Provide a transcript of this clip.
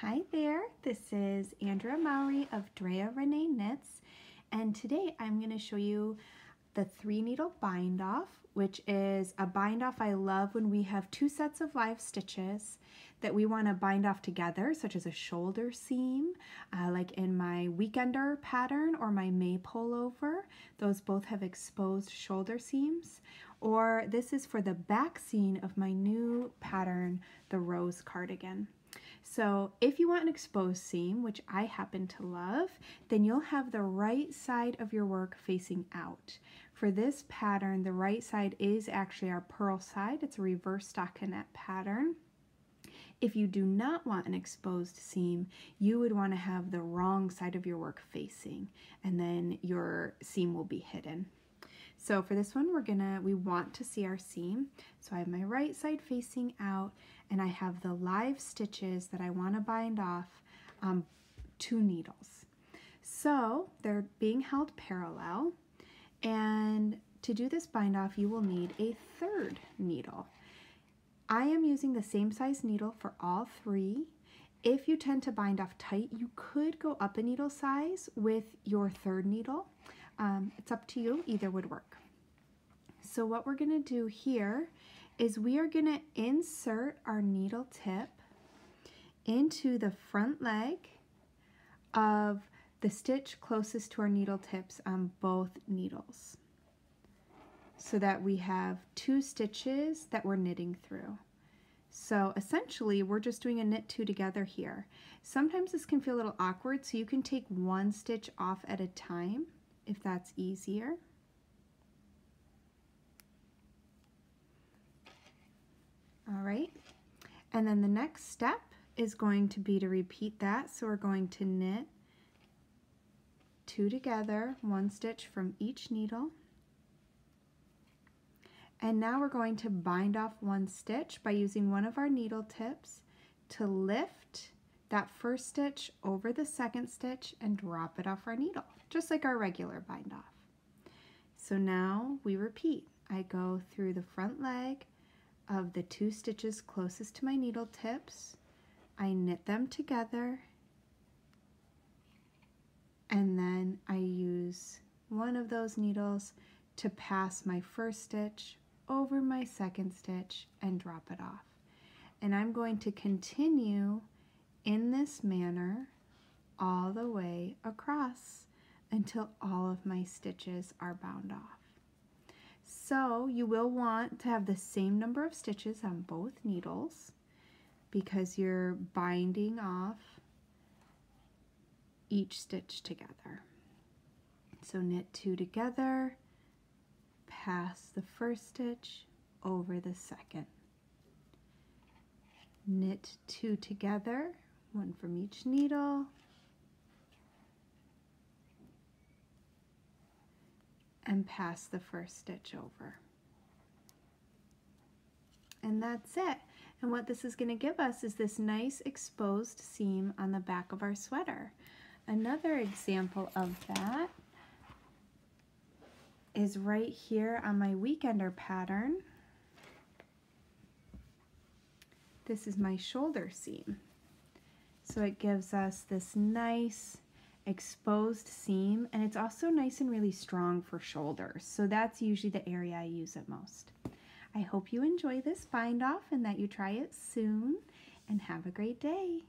Hi there, this is Andrea Mowry of Drea Renee Knits, and today I'm going to show you the 3-needle bind off, which is a bind off I love when we have two sets of live stitches that we want to bind off together, such as a shoulder seam, like in my Weekender pattern or my May Pullover. Those both have exposed shoulder seams. Or this is for the back seam of my new pattern, the Rose Cardigan. So if you want an exposed seam, which I happen to love, then you'll have the right side of your work facing out. For this pattern, the right side is actually our purl side. It's a reverse stockinette pattern. If you do not want an exposed seam, you would want to have the wrong side of your work facing, and then your seam will be hidden. So for this one, we want to see our seam. So I have my right side facing out, and I have the live stitches that I want to bind off 2 needles. So they're being held parallel, and to do this bind off, you will need a 3rd needle. I am using the same size needle for all 3. If you tend to bind off tight, you could go up a needle size with your 3rd needle. It's up to you, either would work. So what we're going to do here is we are going to insert our needle tip into the front leg of the stitch closest to our needle tips on both needles, so that we have 2 stitches that we're knitting through. So essentially we're just doing a knit 2 together here. Sometimes this can feel a little awkward, so you can take 1 stitch off at a time if that's easier. All right, and then the next step is going to be to repeat that. So we're going to knit 2 together, 1 stitch from each needle. And now we're going to bind off 1 stitch by using one of our needle tips to lift that 1st stitch over the 2nd stitch and drop it off our needle, just like our regular bind off. So now we repeat. I go through the front leg of the 2 stitches closest to my needle tips. I knit them together, and then I use one of those needles to pass my 1st stitch over my 2nd stitch and drop it off. And I'm going to continue in this manner all the way across until all of my stitches are bound off. So you will want to have the same number of stitches on both needles because you're binding off each stitch together. So knit 2 together, pass the 1st stitch over the 2nd. Knit 2 together, 1 from each needle, and pass the 1st stitch over. And that's it. And what this is going to give us is this nice exposed seam on the back of our sweater. Another example of that is right here on my Weekender pattern. This is my shoulder seam. So it gives us this nice exposed seam, and it's also nice and really strong for shoulders. So that's usually the area I use it most. I hope you enjoy this bind off and that you try it soon, and have a great day.